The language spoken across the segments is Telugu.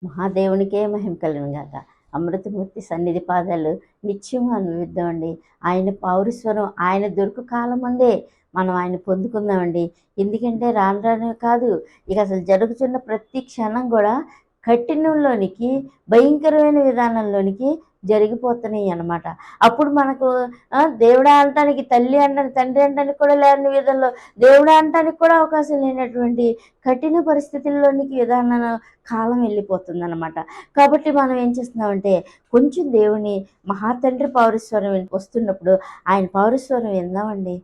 మహాదేవునికే మహిమ కలుగును గాక. అమృతమూర్తి సన్నిధి పాదాలు నిత్యం అనుభవిద్దామండి. ఆయన పౌరస్వరం ఆయన దొరుకు కాలం ముందే మనం ఆయన పొందుకుందామండి. ఎందుకంటే రాను రాను కాదు, ఇక అసలు జరుగుతున్న ప్రతి క్షణం కూడా కఠినంలోనికి, భయంకరమైన విధానంలోనికి జరిగిపోతున్నాయి అన్నమాట. అప్పుడు మనకు దేవుడా అనటానికి, తల్లి అనడానికి, తండ్రి అనడానికి కూడా లేని విధంలో, దేవుడా అనటానికి కూడా అవకాశం లేనటువంటి కఠిన పరిస్థితుల్లోనికి విధానం కాలం వెళ్ళిపోతుంది అనమాట. కాబట్టి మనం ఏం చేస్తున్నామంటే, కొంచెం దేవుని మహాతండ్రి పౌరస్వరం వస్తున్నప్పుడు ఆయన పౌరస్వరం విందామండి.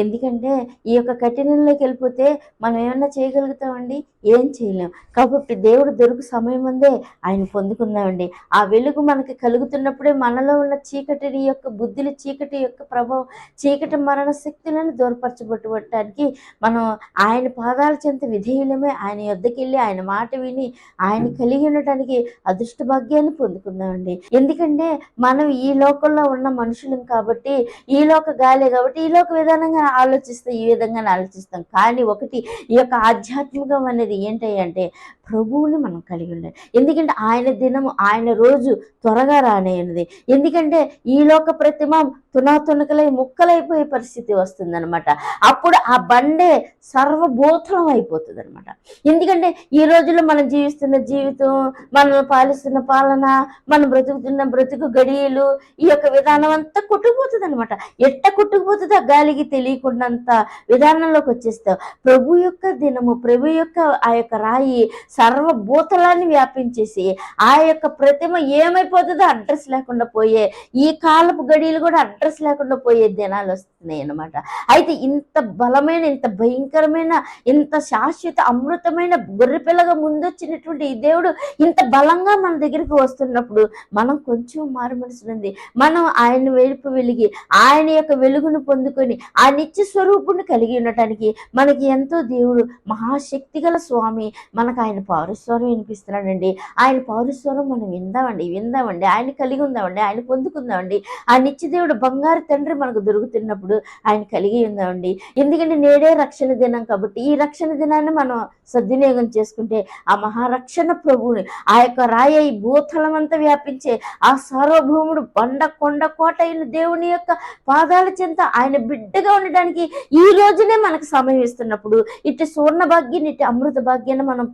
ఎందుకంటే ఈ యొక్క కఠినంలోకి వెళ్ళిపోతే మనం ఏమన్నా చేయగలుగుతామండి? ఏం చేయలేం. కాబట్టి దేవుడు దొరుకు సమయం ముందే ఆయన పొందుకుందామండి. ఆ వెలుగు మనకి కలుగుతున్నప్పుడే మనలో ఉన్న చీకటి యొక్క బుద్ధులు, చీకటి యొక్క ప్రభావం, చీకటి మరణ శక్తులను దూరపరచబట్టడానికి మనం ఆయన పాదాల చెంత విధేయులమే. ఆయన యొద్దకు వెళ్ళి ఆయన మాట విని ఆయన కలిగి ఉండటానికి అదృష్ట భాగ్యాన్ని పొందుకుందామండి. ఎందుకంటే మనం ఈ లోకంలో ఉన్న మనుషులం కాబట్టి, ఈ లోక గాలే కాబట్టి ఈ లోక విధానంగా ఆలోచిస్తాం, ఈ విధంగానే ఆలోచిస్తాం. కానీ ఒకటి, ఈ యొక్క ఆధ్యాత్మికం అనేది ఏంటంటే ప్రభువుని మనం కలిగి ఉండాలి. ఎందుకంటే ఆయన దినము, ఆయన రోజు త్వరగా రానేది. ఎందుకంటే ఈ లోక ప్రతిమ తునాతునకలై ముక్కలైపోయే పరిస్థితి వస్తుందన్నమాట. అప్పుడు ఆ బండే సర్వభూతలం అయిపోతుంది అనమాట. ఎందుకంటే ఈ రోజుల్లో మనం జీవిస్తున్న జీవితం, మనం పాలిస్తున్న పాలన, మనం బ్రతుకుతున్న బ్రతుకు గడియలు, ఈ యొక్క విధానం అంతా కొట్టుకుపోతుంది అనమాట. ఎట్ట కొట్టుకుపోతుంది ఆ గాలికి తెలియకుండాంత విధానంలోకి వచ్చేస్తావు. ప్రభు యొక్క దినము, ప్రభు యొక్క ఆ యొక్క రాయి సర్వభూతలాన్ని వ్యాపించేసి ఆ యొక్క ప్రతిమ ఏమైపోతుందో అడ్రస్ లేకుండా పోయే, ఈ కాలపు గడియలు కూడా అడ్రస్ లేకుండా పోయే దినాలు వస్తున్నాయి అన్నమాట. అయితే ఇంత బలమైన, ఇంత భయంకరమైన, ఇంత శాశ్వత అమృతమైన గొర్రెపిల్లగా ముందొచ్చినటువంటి ఈ దేవుడు ఇంత బలంగా మన దగ్గరికి వస్తున్నప్పుడు మనం కొంచెం మారు మనసునుంది మనం ఆయన వైపు వెలిగి ఆయన యొక్క వెలుగును పొందుకొని ఆ నిత్య స్వరూపుని కలిగి ఉండటానికి మనకి ఎంతో దేవుడు మహాశక్తి గల స్వామి మనకు ఆయన పౌరస్వరం వినిపిస్తున్నాడండి. ఆయన పౌరస్వరం మనం విందామండి, ఆయన కలిగి ఉందామండి, ఆయన పొందుకుందామండి. ఆ నిత్య దేవుడు బంగారు తండ్రి మనకు దొరుకుతున్నప్పుడు ఆయన కలిగి ఉందామండి. ఎందుకంటే నేడే రక్షణ దినం కాబట్టి ఈ రక్షణ దినాన్ని మనం సద్వినియోగం చేసుకుంటే ఆ మహారక్షణ ప్రభువుని, ఆ యొక్క రాయి భూతలం అంతా వ్యాపించే ఆ సార్వభౌముడు బండ కొండ కోట అయిన దేవుని యొక్క పాదాల చెంత ఆయన బిడ్డగా ఉండడానికి ఈ రోజునే మనకు సమయం ఇస్తున్నప్పుడు ఇటు సువర్ణ భాగ్యాన్ని, ఇటు అమృత భాగ్యాన్ని మనం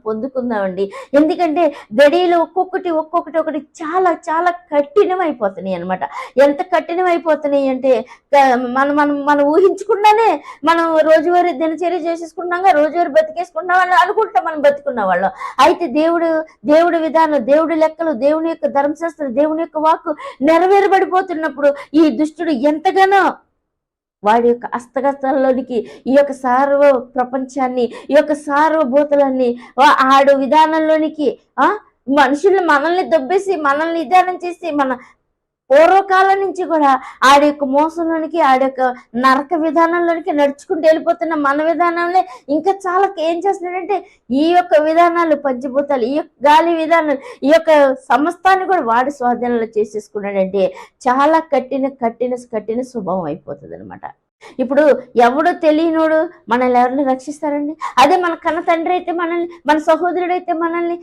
పొందుకుందామండి. ఎందుకంటే గడియలు ఒక్కొక్కటి చాలా చాలా కఠినం అయిపోతున్నాయి అనమాట. ఎంత కఠినం అయిపోతున్నాయి అంటే మనం మనం మనం ఊహించకుండానే మనం రోజువారీ దినచర్య చేసేసుకుంటాం, రోజువారీ బతికేసుకుంటాం అని అనుకుంటాం మనం బతుకున్న వాళ్ళం. అయితే దేవుడి విధానం, దేవుడి లెక్కలు, దేవుని యొక్క ధర్మశాస్త్రం, దేవుని యొక్క వాక్కు నెరవేరబడిపోతున్నప్పుడు ఈ దుష్టుడు ఎంతగానో వాడి యొక్క హస్తగతాల్లోనికి ఈ యొక్క సార్వ ప్రపంచాన్ని, ఈ యొక్క సార్వభూతలన్నీ ఆడు విధానంలోనికి మనుషుల్ని మనల్ని దొబ్బేసి, మనల్ని విధానం చేసి, మన పూర్వకాలం నుంచి కూడా ఆడి యొక్క మోసంలోనికి, ఆడి యొక్క నరక విధానంలోనికి నడుచుకుంటూ వెళ్ళిపోతున్న మన విధానంలో ఇంకా చాలా ఏం చేస్తున్నాడంటే ఈ యొక్క విధానాలు, పంచభూతాలు, ఈ యొక్క గాలి విధానాలు, ఈ యొక్క సమస్తాన్ని కూడా వాడి స్వాధీనంలో చేసేసుకున్నాడంటే చాలా కఠిన స్వభావం అయిపోతుంది అనమాట. ఇప్పుడు ఎవడు తెలియనోడు మనల్ని ఎవరిని రక్షిస్తారండి? అదే మన కన్న తండ్రి అయితే మనల్ని, మన సహోదరుడు అయితే మనల్ని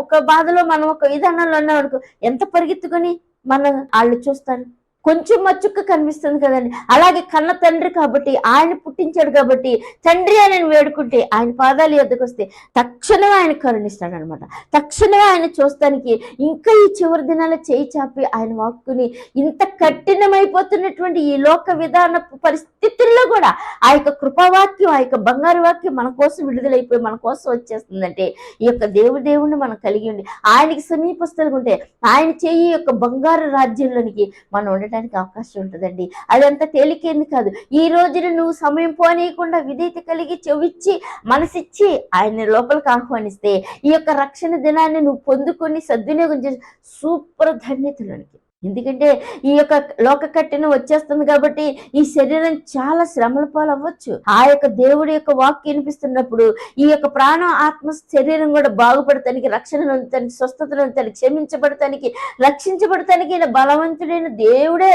ఒక బాధలో మనం ఒక విధానంలో ఉన్నవాడుకో ఎంత పరిగెత్తుకొని వాళ్ళు చూస్తారు. కొంచెం మచ్చుక్క కనిపిస్తుంది కదండి. అలాగే కన్న తండ్రి కాబట్టి, ఆయన పుట్టించాడు కాబట్టి తండ్రి అని వేడుకుంటే, ఆయన పాదాల యొద్దకు వస్తే తక్షణమే ఆయన కరుణిస్తాడు అనమాట. తక్షణమే ఆయన చూస్తానికి ఇంకా ఈ చివరి దినాల చేయి చాపి ఆయన వాక్కుని ఇంత కఠినమైపోతున్నటువంటి ఈ లోక విధాన పరిస్థితుల్లో కూడా ఆ యొక్క కృపావాక్యం, ఆ యొక్క బంగారు వాక్యం మన కోసం విడుదలైపోయి మన కోసం వచ్చేస్తుందంటే ఈ యొక్క దేవుడిని మనం కలిగి ఉండి ఆయనకి సమీపస్తులుగా ఉంటే ఆయన చేయి యొక్క బంగారు రాజ్యంలోనికి మనం ఉండటం అవకాశం ఉంటుందండి. అదంతా తేలికేంది కాదు. ఈ రోజున నువ్వు సమయం పోనీయకుండా విధేయత కలిగి చెవిచ్చి మనసిచ్చి ఆయన లోపలికి ఆహ్వానిస్తే ఈ యొక్క రక్షణ దినాన్ని నువ్వు పొందుకొని సద్వినియోగం చేసి సూపర్ ధన్యతలోనికి. ఎందుకంటే ఈ యొక్క లోక కట్టిన వచ్చేస్తుంది కాబట్టి ఈ శరీరం చాలా శ్రమల పాలు అవ్వచ్చు. ఆ యొక్క దేవుడి యొక్క వాక్యం వినిపిస్తున్నప్పుడు ఈ యొక్క ప్రాణం, ఆత్మ, శరీరం కూడా బాగుపడటానికి, రక్షణ పొందటానికి, స్వస్థత పొందటానికి, క్షమించబడటానికి, రక్షించబడటానికి బలవంతుడైన దేవుడే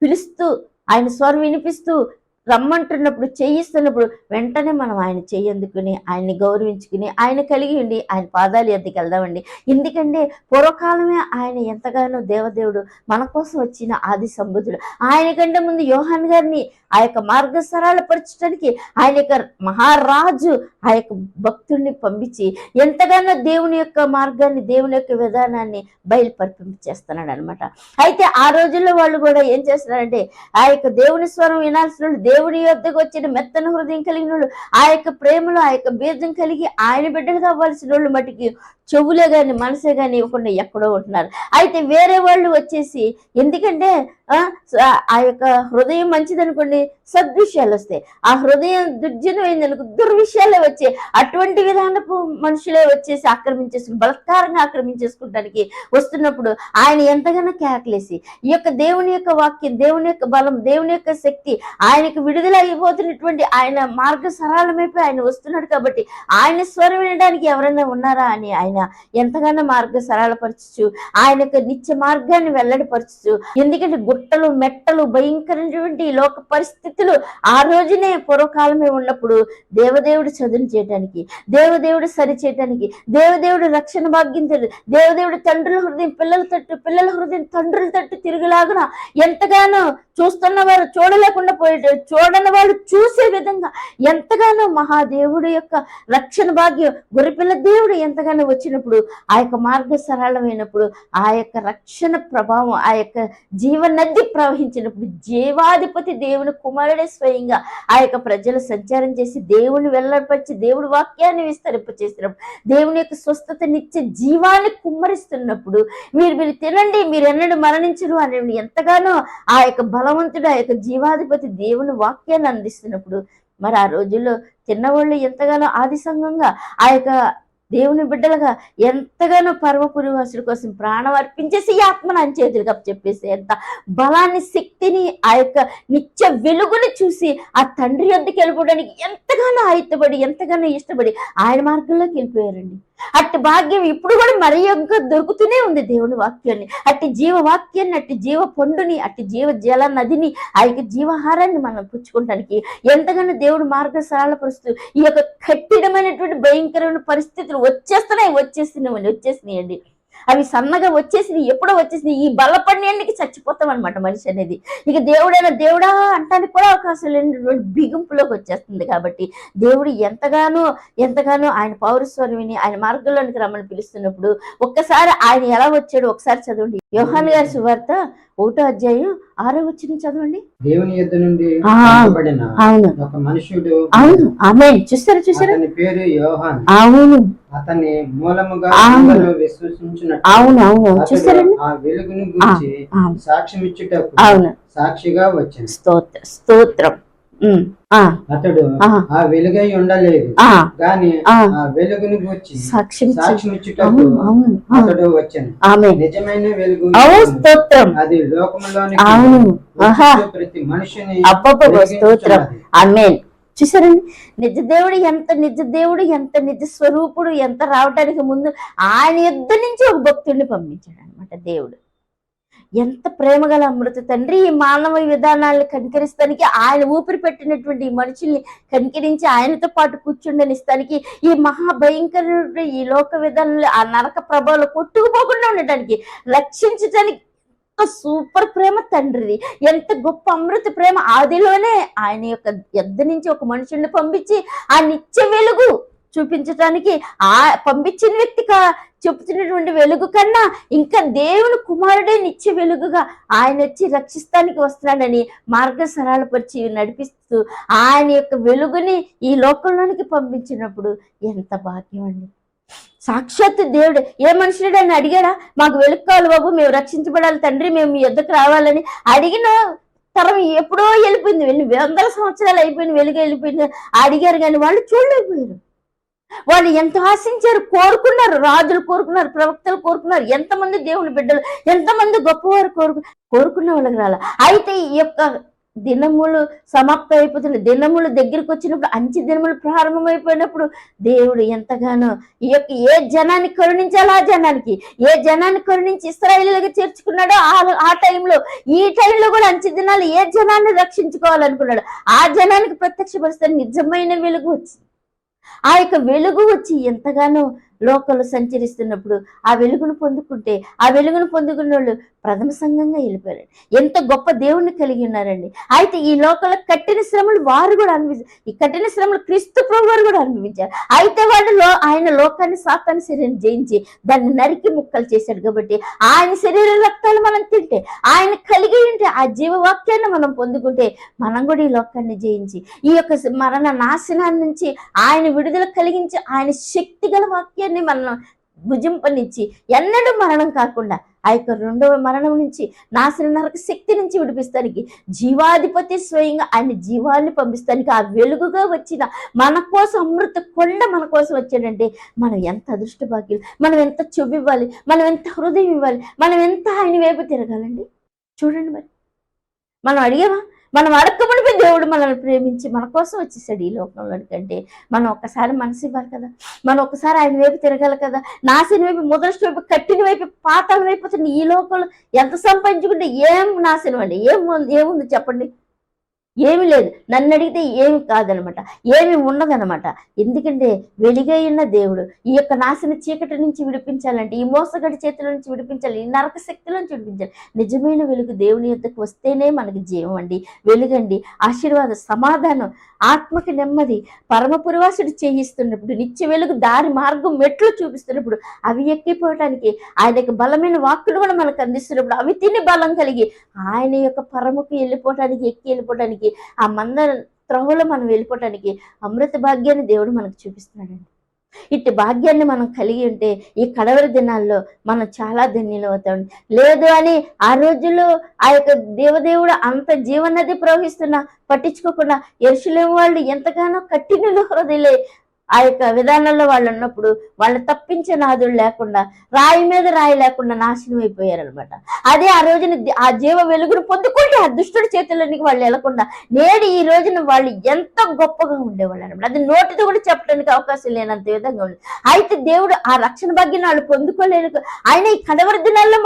పిలుస్తూ, ఆయన స్వరం వినిపిస్తూ రమ్మంటున్నప్పుడు, చేయిస్తున్నప్పుడు వెంటనే మనం ఆయన చెయ్యందుకుని, ఆయన్ని గౌరవించుకుని, ఆయన కలిగి ఉండి ఆయన పాదాలు ఎద్దకు వెళ్దామండి. ఎందుకంటే పూర్వకాలమే ఆయన ఎంతగానో దేవదేవుడు మన కోసం వచ్చిన ఆది సంబుధుడు. ఆయన కంటే ముందు యోహాన్ గారిని ఆ యొక్క మార్గ సరళపరచడానికి ఆయన యొక్క మహారాజు ఆ యొక్క భక్తుడిని పంపించి ఎంతగానో దేవుని యొక్క మార్గాన్ని, దేవుని యొక్క విధానాన్ని బయలుపరిపించేస్తున్నాడు అనమాట. అయితే ఆ రోజుల్లో వాళ్ళు కూడా ఏం చేస్తున్నారంటే, ఆ యొక్క దేవుని స్వరం వినాల్సిన వాళ్ళు, దేవుని యొద్దకు వచ్చిన మెత్తన హృదయం కలిగిన వాళ్ళు, ఆ యొక్క ప్రేమలో ఆ యొక్క బీజం కలిగి ఆయన బిడ్డలుగా అవ్వాల్సిన వాళ్ళు మటుకి చెవులే కానీ మనసే కానీ ఇవ్వకుండా ఎక్కడో ఉంటున్నారు. అయితే వేరే వాళ్ళు వచ్చేసి, ఎందుకంటే ఆ యొక్క హృదయం మంచిది అనుకోండి, సద్విషయాలు వస్తాయి. ఆ హృదయం దుర్జనమైంది అనుకో, దుర్విషయాలే వచ్చాయి. అటువంటి విధానపు మనుషులే వచ్చేసి బలత్కారంగా ఆక్రమించేసుకోవడానికి వస్తున్నప్పుడు ఆయన ఎంతగానో కేకలేసి ఈ యొక్క దేవుని యొక్క వాక్యం, దేవుని యొక్క బలం, దేవుని యొక్క శక్తి ఆయనకు విడుదల అయిపోతున్నటువంటి ఆయన మార్గ సరళమైపోయి ఆయన వస్తున్నాడు కాబట్టి ఆయన స్వరం వినడానికి ఎవరైనా ఉన్నారా అని ఆయన ఎంతగానో మార్గ సరళపరచు, ఆయన యొక్క నిత్య మార్గాన్ని వెల్లడిపరచు. ఎందుకంటే గుట్టలు, మెట్టలు, భయంకరమైనటువంటి లోక పరిస్థితులు ఆ రోజునే పూర్వకాలమే ఉన్నప్పుడు దేవదేవుడు చదును చేయడానికి, దేవదేవుడు సరి చేయడానికి, దేవదేవుడు రక్షణ భాగ్యం తెలియదు, దేవదేవుడు తండ్రుల హృదయం పిల్లల తట్టు, పిల్లల హృదయం తండ్రుల తట్టు తిరుగులాగున ఎంతగానో చూస్తున్న వారు చూడలేకుండా పోయేటారు, చూడని వాళ్ళు చూసే విధంగా ఎంతగానో మహాదేవుడు యొక్క రక్షణ భాగ్యం, గొర్రెపిల్ల దేవుడు ఎంతగానో వచ్చినప్పుడు, ఆ యొక్క మార్గ సరళమైనప్పుడు, ఆ యొక్క రక్షణ ప్రభావం, ఆ యొక్క జీవనది ప్రవహించినప్పుడు, జీవాధిపతి దేవుని కుమారుడే స్వయంగా ఆ యొక్క ప్రజలు సంచారం చేసి దేవుని వెల్లడిపరిచి దేవుడి వాక్యాన్ని విస్తరింపచేసినప్పుడు, దేవుని యొక్క స్వస్థతనిచ్చే జీవాన్ని కుమ్మరిస్తున్నప్పుడు, మీరు తినండి, మీరు ఎన్నడూ మరణించరు అని ఎంతగానో ఆ యొక్క బలవంతుడు, ఆ యొక్క జీవాధిపతి దేవుని వాక్యాన్ని అందిస్తున్నప్పుడు, మరి ఆ రోజుల్లో తిన్నవాళ్ళు ఎంతగానో ఆది సంఘంగా ఆ యొక్క దేవుని బిడ్డలుగా ఎంతగానో పరమపురివాసుడి కోసం ప్రాణం అర్పించేసి ఈ ఆత్మను ఆయన చేతులుగా చెప్పేసి ఎంత బలాన్ని, శక్తిని, ఆ యొక్క నిత్య వెలుగుని చూసి ఆ తండ్రి వద్దకు వెళ్ళిపోవడానికి ఎంతగానో ఆయుత్తపడి, ఎంతగానో ఇష్టపడి ఆయన మార్గంలోకి వెళ్ళిపోయారండి. అట్టి భాగ్యం ఇప్పుడు కూడా మరి యొక్క దొరుకుతూనే ఉంది దేవుని వాక్యాన్ని, అట్టి జీవ వాక్యాన్ని, అట్టి జీవ పండుని, అట్టి జీవ జల నదిని, ఆ యొక్క జీవాహారాన్ని మనం పుచ్చుకోవడానికి ఎంతగానో దేవుడు మార్గం సరళపరుస్తూ ఈ యొక్క కఠినమైనటువంటి భయంకరమైన పరిస్థితులు వచ్చేసినాయండి. అవి సన్నగా వచ్చేసి ఎప్పుడో వచ్చేసి ఈ బలపడినందుకు చచ్చిపోతాం అనమాట మనిషి అనేది. ఇక దేవుడైనా దేవుడా అంటానికి కూడా అవకాశం లేనటువంటి బిగింపులోకి వచ్చేస్తుంది. కాబట్టి దేవుడు ఎంతగానో ఆయన పౌరస్వరం విని ఆయన మార్గంలోనికి రమ్మని పిలుస్తున్నప్పుడు ఒక్కసారి ఆయన ఎలా వచ్చాడు ఒకసారి చదవండి. యోహాను గారి సువార్త 1వ అధ్యాయం 6వ వచనం చదవండి. దేవుని యొద్ద నుండి అవును ఒక మనుషుడు, అవును ఆమేన్, చూసారా అతని పేరు యోహాను, అవును అతని మూలముగా విశ్వసించినట్టు, అవును చూసారండి, ఆ వెలుగును గురించి సాక్ష్యం ఇచ్చుటకు సాక్షిగా వచ్చింది. స్తోత్రం. అతడు ఆ వెలుగై ఉండలేదు గాని ఆ వెలుగును గూర్చి సాక్ష్యం ఇచ్చుటకు అతడు వచ్చాను. నిజమైన వెలుగు అది లోకములోని ప్రతి మనిషిని. స్తోత్రం. ఆమేన్. చూసారండి, నిజ దేవుడు ఎంత నిజ స్వరూపుడు, ఎంత రావటానికి ముందు ఆయన యుద్ధ నుంచి ఒక భక్తుడిని పంపించాడు అనమాట. దేవుడు ఎంత ప్రేమగల అమృత తండ్రి, ఈ మానవ విధానాలను కనికరిస్తానికి, ఆయన ఊపిరి పెట్టినటువంటి ఈ మనుషుల్ని కనికరించి ఆయనతో పాటు కూర్చుండనిస్తానికి, ఈ మహాభయంకర ఈ లోక విధానంలో ఆ నరక ప్రభావాలు కొట్టుకుపోకుండా ఉండటానికి, రక్షించటానికి సూపర్ ప్రేమ తండ్రిది. ఎంత గొప్ప అమృత ప్రేమ. ఆదిలోనే ఆయన యొక్క యొద్ద నుంచి ఒక మనుషుల్ని పంపించి ఆ నిత్య వెలుగు చూపించటానికి, ఆ పంపించిన వ్యక్తి చెప్తున్నటువంటి వెలుగు కన్నా ఇంకా దేవుని కుమారుడే నిత్య వెలుగుగా ఆయన వచ్చి రక్షిస్తానికి వస్తున్నాడని మార్గ సరళపరిచి నడిపిస్తూ ఆయన యొక్క వెలుగుని ఈ లోకంలోనికి పంపించినప్పుడు ఎంత భాగ్యం అండి. సాక్షాత్తు దేవుడు ఏ మనుషుడు అని అడిగాడా, మాకు వెలుగు కావాలి బాబు, మేము రక్షించబడాలి తండ్రి, మేము మీ యొద్దకు రావాలని అడిగిన తరం ఎప్పుడో వెళ్ళిపోయింది, 100 సంవత్సరాలు అయిపోయింది, వెలుగు వెళ్ళిపోయింది. అడిగారు కానీ వాళ్ళు చూడలేకపోయారు. వాళ్ళు ఎంత ఆశించారు, కోరుకున్నారు, రాజులు కోరుకున్నారు, ప్రవక్తలు కోరుకున్నారు, ఎంతమంది దేవుని బిడ్డలు, ఎంతమంది గొప్పవారు కోరుకున్న వాళ్ళకి రాల. అయితే ఈ యొక్క దినములు సమాప్తం అయిపోతున్నాయి. దినములు దగ్గరికి వచ్చినప్పుడు, అంచె దినములు ప్రారంభమైపోయినప్పుడు దేవుడు ఎంతగానో ఈ యొక్క ఏ జనాన్ని కరుణించాలో ఆ జనానికి, ఏ జనాన్ని కరుణించి ఇశ్రాయేలుగా చేర్చుకున్నాడో ఆ టైంలో, ఈ టైంలో కూడా అంచె దినాలు ఏ జనాన్ని రక్షించుకోవాలనుకున్నాడు ఆ జనానికి ప్రత్యక్షపరిస్తే నిజమైన వెలుగు వచ్చింది. ఆ యొక్క వెలుగు వచ్చి ఎంతగానో లోకంలో సంచరిస్తున్నప్పుడు ఆ వెలుగును పొందుకుంటే, ఆ వెలుగును పొందుకున్న వాళ్ళు ప్రథమ సంఘంగా వెళ్ళిపోయారు. ఎంత గొప్ప దేవుణ్ణి కలిగి ఉన్నారండి. అయితే ఈ లోకంలో కఠిన శ్రమలు వారు కూడా ఈ కఠిన శ్రమలు క్రీస్తు ప్రభు వారు కూడా అనుభవించారు. అయితే వాళ్ళు ఆయన లోకాన్ని సాతాను శరీరాన్ని జయించి దాన్ని నరికి ముక్కలు చేశాడు కాబట్టి ఆయన శరీర రక్తాలు మనం తింటే, ఆయన కలిగి ఉంటే, ఆ జీవవాక్యాన్ని మనం పొందుకుంటే మనం కూడా ఈ లోకాన్ని జయించి ఈ యొక్క మరణ నాశనాన్ని నుంచి ఆయన విడుదల కలిగించి ఆయన శక్తి గల వాక్యాన్ని మనం భుజింపనిచ్చి ఎన్నడూ మరణం కాకుండా ఆ యొక్క రెండవ మరణం నుంచి, నాశన నరక శక్తి నుంచి విడిపిస్తానికి జీవాధిపతి స్వయంగా ఆయన జీవాన్ని పంపిస్తానికి ఆ వెలుగుగా వచ్చిన మన కోసం అమృత కొండ మన కోసం వచ్చాడంటే మనం ఎంత అదృష్ట భాగ్యులు, మనం ఎంత చెవి ఇవ్వాలి, మనం ఎంత హృదయం ఇవ్వాలి, మనం ఎంత ఆయన వైపు తిరగాలండి. చూడండి, మరి మనం అడిగామా? మనం అడగమునిపై దేవుడు మనల్ని ప్రేమించి మన కోసం వచ్చేసాడు ఈ లోకంలో. కంటే మనం ఒక్కసారి మనసు ఇవ్వాలి కదా, మనం ఒక్కసారి ఆయన వైపు తిరగాలి కదా. నాశనం వైపు, మొదటి వైపు, కట్టిన వైపు, పాతాల వైపు ఈ లోకంలో ఎంత సంపాదించుకుంటే ఏం నాశనం అండి? ఏముంది చెప్పండి? ఏమి లేదు. నన్ను అడిగితే ఏమి కాదనమాట, ఏమి ఉండదనమాట. ఎందుకంటే వెలుగైన దేవుడు ఈ యొక్క నాశన చీకటి నుంచి విడిపించాలంటే, ఈ మోసగడి చేతుల నుంచి విడిపించాలి, ఈ నరక శక్తుల నుంచి విడిపించాలి. నిజమైన వెలుగు దేవుని యొద్దకు వస్తేనే మనకి జీవం అండి, వెలుగండి, ఆశీర్వాదం, సమాధానం, ఆత్మకి నెమ్మది. పరమపురవాసుడు చేయిస్తున్నప్పుడు, నిత్య వెలుగు దారి మార్గం మెట్లు చూపిస్తున్నప్పుడు, అవి ఎక్కిపోవటానికి ఆయన యొక్క బలమైన వాక్కులు కూడా మనకు అందిస్తున్నప్పుడు, అవి తిని బలం కలిగి ఆయన యొక్క పరముకు వెళ్ళిపోవటానికి, ఎక్కి వెళ్ళిపోవటానికి, ఆ మంద త్రవ్వలో మనం వెళ్ళిపోవటానికి అమృత భాగ్యాన్ని దేవుడు మనకు చూపిస్తున్నాడండి. ఇట్టి భాగ్యాన్ని మనం కలిగి ఉంటే ఈ కడవరి దినాల్లో మనం చాలా ధన్యులు అవుతాం. లేదు అని ఆ రోజుల్లో ఆ యొక్క దేవదేవుడు అంత జీవనది ప్రవహిస్తున్నా పట్టించుకోకుండా యెరూషలేము వాళ్ళు ఎంతగానో కఠిన హృదయులే ఆ యొక్క విధానంలో వాళ్ళు ఉన్నప్పుడు వాళ్ళు తప్పించే నాదులు లేకుండా, రాయి మీద రాయి లేకుండా నాశనం అయిపోయారనమాట. అదే ఆ రోజున ఆ జీవ వెలుగును పొందుకుంటే ఆ దుష్టుడి చేతుల్లోనికి వాళ్ళు వెళ్లకుండా నేడు ఈ రోజున వాళ్ళు ఎంత గొప్పగా ఉండేవాళ్ళు అనమాట. అది నోటితో కూడా చెప్పడానికి అవకాశం లేనంత విధంగా ఉంది. అయితే దేవుడు ఆ రక్షణ భాగ్యం వాళ్ళు పొందుకోలేరు. ఆయన ఈ కడవరి దినాల్లో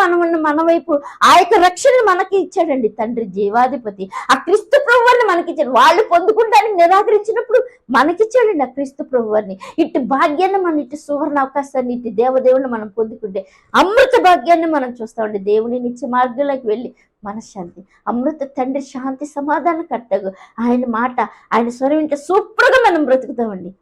మన వైపు ఆ యొక్క రక్షణ మనకి ఇచ్చాడండి. తండ్రి జీవాధిపతి ఆ క్రీస్తు ప్రభువుని మనకిచ్చాడు. వాళ్ళు పొందుకుంటానికి నిరాకరించినప్పుడు మనకిచ్చాడండి ఆ క్రీస్తు ప్రభు వారిని. ఇటు భాగ్యాన్ని మనం, ఇటు సువర్ణ అవకాశాన్ని, ఇటు దేవదేవుని మనం పొందుకుంటే అమృత భాగ్యాన్ని మనం చూస్తామండి. దేవుని నిత్య మార్గంలోకి వెళ్ళి మనశ్శాంతి, అమృత తండ్రి శాంతి సమాధానం కట్టగు ఆయన మాట, ఆయన స్వరం వింటే సూపర్గా మనం బ్రతుకుతామండి.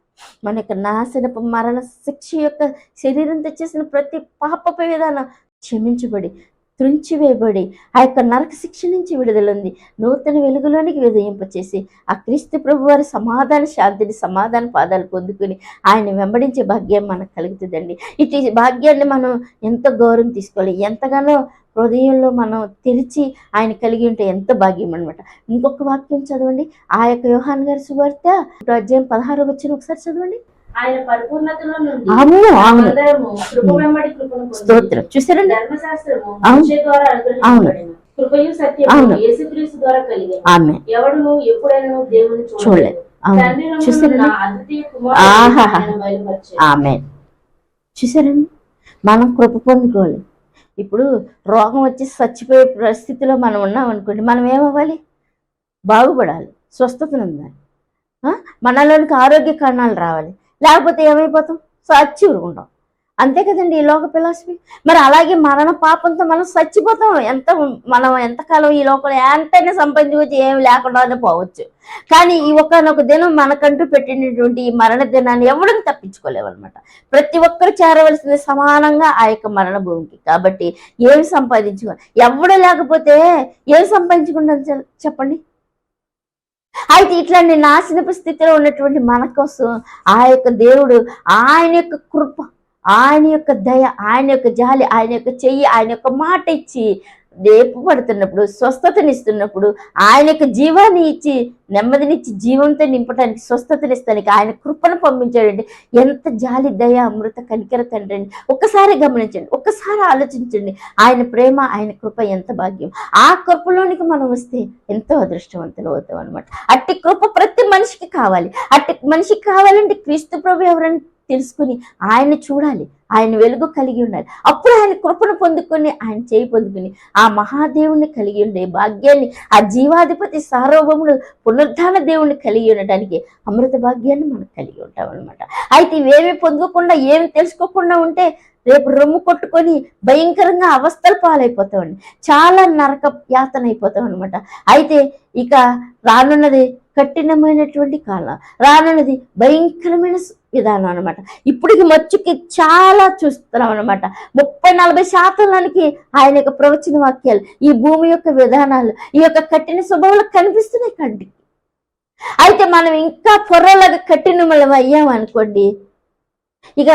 మన యొక్క నాశనపు మరణ శిక్ష యొక్క శరీరంతో చేసిన ప్రతి పాపపు విధానం క్షమించబడి, త్రుంచివేయబడి ఆ యొక్క నరక శిక్ష నుంచి విడుదలుంది. నూతన వెలుగులోనికి విదయింపచేసి ఆ క్రీస్తు ప్రభు వారి సమాధాన శాంతిని, సమాధాన పాదాలు పొందుకుని ఆయన వెంబడించే భాగ్యం మనకు కలుగుతుందండి. ఇటు భాగ్యాన్ని మనం ఎంతో గౌరవం తీసుకోవాలి. ఎంతగానో హృదయంలో మనం తెరిచి ఆయన కలిగి ఉంటే ఎంత భాగ్యం అనమాట. ఇంకొక వాక్యం చదవండి, ఆ యొక్క యోహాను గారి సువార్త అధ్యాయం 16 వచ్చిన ఒకసారి చదవండి. ఆయన పరిపూర్ణతలో నుండి అందరము కృప వెంబడి కృపను పొంది, స్తోత్రం. చూసారండి, ధర్మశాస్త్రము మోషే ద్వారా అనుగ్రహించబడెను, కృపయు సత్యము యేసుక్రీస్తు ద్వారా కలిగెను. ఆమె ఎవడును ఎప్పుడైనా దేవుని చూడలేదు. తండ్రి చూసారండి, అద్వితీయ కుమారుడు బయలుపరిచాడు. ఆమె చూసారండి, మనం కృప పొందుకోవాలి. ఇప్పుడు రోగం వచ్చి చచ్చిపోయే పరిస్థితిలో మనం ఉన్నాం అనుకోండి, మనం ఏమవ్వాలి? బాగుపడాలి, స్వస్థతను ఉండాలి, మనలోనికి ఆరోగ్య కారణాలు రావాలి. లేకపోతే ఏమైపోతాం? చచ్చి ఊరుకుంటాం. అంతే కదండి ఈ లోక ఫిలాసఫీ. మరి అలాగే మరణ పాపంతో మనం చచ్చిపోతాం. మనం ఎంతకాలం ఈ లోకంలో ఎంతైనా సంపాదించుకోవచ్చు, ఏమి లేకుండానే పోవచ్చు. కానీ ఈ ఒకనొక దినం మనకంటూ పెట్టినటువంటి ఈ మరణ దినాన్ని ఎవరిని తప్పించుకోలేవన్నమాట. ప్రతి ఒక్కరు చేరవలసింది సమానంగా ఆ యొక్క మరణ భూమికి. కాబట్టి ఏమి సంపాదించుకో, ఎవడు లేకపోతే ఏమి సంపాదించుకుంటాం చెప్పండి? అయితే ఇట్లాంటి నాశనపు స్థితిలో ఉన్నటువంటి మన కోసం ఆ యొక్క దేవుడు ఆయన యొక్క కృప, ఆయన యొక్క దయ, ఆయన యొక్క జాలి, ఆయన యొక్క చెయ్యి, ఆయన యొక్క మాట ఇచ్చి రేపు పడుతున్నప్పుడు, స్వస్థతనిస్తున్నప్పుడు, ఆయనకు జీవాన్ని ఇచ్చి నెమ్మదినిచ్చి జీవంతో నింపడానికి, స్వస్థతనిస్తానికి ఆయన కృపను పంపించాడండి. ఎంత జాలి, దయ, అమృత, కనికర తండ్రి అండి. ఒక్కసారి గమనించండి, ఒక్కసారి ఆలోచించండి. ఆయన ప్రేమ, ఆయన కృప ఎంత భాగ్యం. ఆ కృపలోనికి మనం వస్తే ఎంతో అదృష్టవంతులు అవుతాం అనమాట. అట్టి కృప ప్రతి మనిషికి కావాలి. అట్టి మనిషికి కావాలంటే క్రీస్తు ప్రభు ఎవరని తెలుసుకుని ఆయన చూడాలి, ఆయన వెలుగు కలిగి ఉండాలి. అప్పుడు ఆయన కృపను పొందుకొని, ఆయన చేయి పొందుకుని ఆ మహాదేవుని కలిగి ఉండే భాగ్యాన్ని, ఆ జీవాధిపతి సార్వభౌముడు పునరుద్ధాన దేవుణ్ణి కలిగి ఉండడానికి అమృత భాగ్యాన్ని మనం కలిగి ఉంటాం అనమాట. అయితే ఇవేమి పొందకుండా, ఏమి తెలుసుకోకుండా ఉంటే రేపు రొమ్ము కొట్టుకొని భయంకరంగా అవస్థలు పాలైపోతామండి. చాలా నరక యాతన అయిపోతాం అనమాట. అయితే ఇక రానున్నది కఠినమైనటువంటి కాలం, రానున్నది భయంకరమైన విధానం అనమాట. ఇప్పటికి మచ్చుకి చాలా చూస్తున్నాం అనమాట. 30-40% ఆయన యొక్క ప్రవచన వాక్యాలు, ఈ భూమి యొక్క విధానాలు, ఈ యొక్క కఠిన స్వభావాలు కనిపిస్తున్నాయి కంటికి. అయితే మనం ఇంకా పొర్రలాగా కఠినమలం అయ్యామనుకోండి, ఇక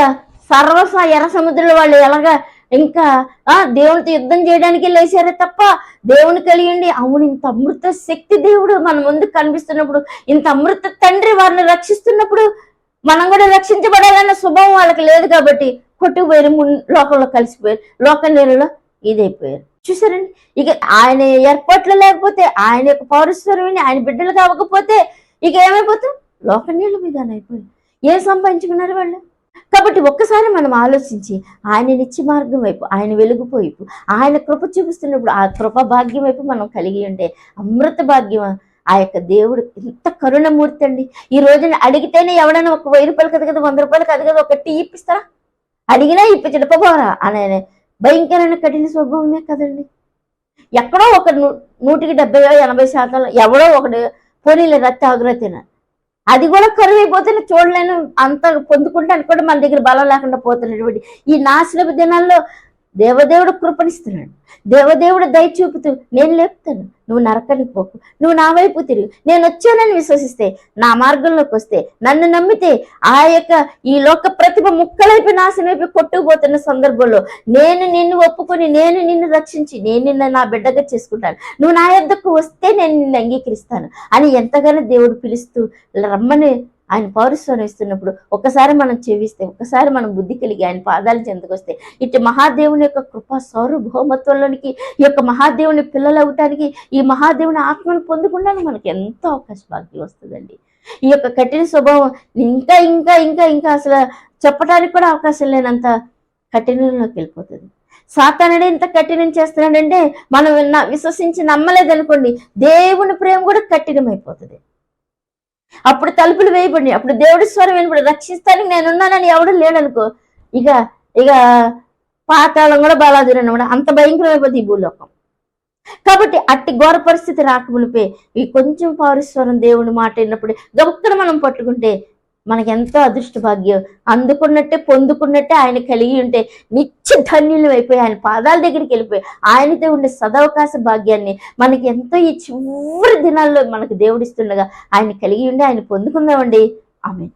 ఎర్ర సముద్రంలో వాళ్ళు ఎలాగా ఇంకా దేవునితో యుద్ధం చేయడానికి లేచారే తప్ప దేవుని కలిగిండి, అవును ఇంత అమృత శక్తి దేవుడు మన ముందు కనిపిస్తున్నప్పుడు, ఇంత అమృత తండ్రి వారిని రక్షిస్తున్నప్పుడు మనం కూడా రక్షించబడాలన్న శుభం వాళ్ళకి లేదు కాబట్టి కొట్టుకుపోయారు, లోకంలో కలిసిపోయారు, లోక నీళ్ళలో ఇదైపోయారు. చూసారండి, ఇక ఆయన ఏర్పాట్లు లేకపోతే, ఆయన యొక్క పౌరస్వరం ఆయన బిడ్డలు కావకపోతే ఇక ఏమైపోతాం? లోక నీళ్ళ మీద అయిపోయింది. ఏం సంపాదించుకున్నారు వాళ్ళు? కాబట్టి ఒక్కసారి మనం ఆలోచించి ఆయన నిత్య మార్గం వైపు, ఆయన వెలుగు వైపు, ఆయన కృప చూపిస్తున్నప్పుడు ఆ కృప భాగ్యం వైపు మనం కలిగి ఉంటే అమృత భాగ్యం. ఆ యొక్క దేవుడు ఎంత కరుణమూర్తి అండి. ఈ రోజున అడిగితేనే ఎవడైనా ఒక 1000 రూపాయలు కదా కదా, 100 రూపాయలు కదా కదా, ఒక టీ ఇప్పిస్తారా? అడిగినా ఇప్పించడు పోరా అనే భయంకరమైన కఠిన స్వభావమే కదండి. ఎక్కడో ఒక 100-70-80% ఎవడో ఒకడు పోనీలే రక్త ఆగ్రహతిన, అది కూడా కరువు అయిపోతే చూడలేను, అంత పొందుకుంటానికి కూడా మన దగ్గర బలం లేకుండా పోతున్నటువంటి ఈ నాశనపు దినాల్లో దేవదేవుడు కృపణిస్తున్నాడు. దేవదేవుడు దయ చూపుతూ నేను లేపుతాను, నువ్వు నరకానికి పోకు, నువ్వు నా వైపు తిరుగు, నేను వచ్చానని విశ్వసిస్తే, నా మార్గంలోకి వస్తే, నన్ను నమ్మితే ఆ యొక్క ఈ లోక ప్రతిభ ముక్కలైపు నాశనం వైపు కొట్టుకుపోతున్న సందర్భంలో నేను నిన్ను ఒప్పుకొని, నేను నిన్ను రక్షించి, నేను నిన్ను నా బిడ్డగా చేసుకుంటాను, నువ్వు నా యొద్దకు వస్తే నేను నిన్ను అంగీకరిస్తాను అని ఎంతగానో దేవుడు పిలుస్తూ రమ్మని ఆయన పౌరస్వరం ఇస్తున్నప్పుడు ఒక్కసారి మనం చెవిస్తే, ఒక్కసారి మనం బుద్ధి కలిగి ఆయన పాదాలు చెందుకొస్తే, ఇటు మహాదేవుని యొక్క కృపా సార్వభౌమత్వంలోనికి, ఈ యొక్క మహాదేవుని పిల్లలు అవటానికి, ఈ మహాదేవుని ఆత్మను పొందుకుంటానికి మనకి ఎంతో అవకాశ భాగ్యం వస్తుందండి. ఈ యొక్క కఠిన స్వభావం ఇంకా ఇంకా ఇంకా ఇంకా అసలు చెప్పడానికి కూడా అవకాశం లేనంత కఠినంలోకి వెళ్ళిపోతుంది. సాతానుడే ఇంత కఠినం చేస్తున్నాడంటే మనం విశ్వసించి నమ్మలేదనుకోండి, దేవుని ప్రేమ కూడా కఠినమైపోతుంది. అప్పుడు తలుపులు వేయబడి, అప్పుడు దేవుడి స్వరం వినపడి, రక్షిస్తానికి నేనున్నానని ఎవడు లేడనుకో, ఇక ఇక పాతాళం కూడా బలాదురు అన్నమాట. అంత భయంకరమైపోతుంది ఈ భూలోకం. కాబట్టి అట్టి ఘోర పరిస్థితి రాకమునిపే ఈ కొంచెం పౌరస్వరం దేవుని మాట విన్నప్పుడు గబుక్కన మనం పట్టుకుంటే మనకి ఎంతో అదృష్ట భాగ్యం. అందుకున్నట్టే పొందుకున్నట్టే ఆయన కలిగి ఉంటే నిత్య ధన్యులు అయిపోయి ఆయన పాదాల దగ్గరికి వెళ్ళిపోయి ఆయనతో ఉండే సదవకాశ భాగ్యాన్ని మనకి ఎంతో ఈ చివరి దినాల్లో మనకు దేవుడిస్తుండగా ఆయన కలిగి ఉండి ఆయన పొందుకుందామండి. ఆమె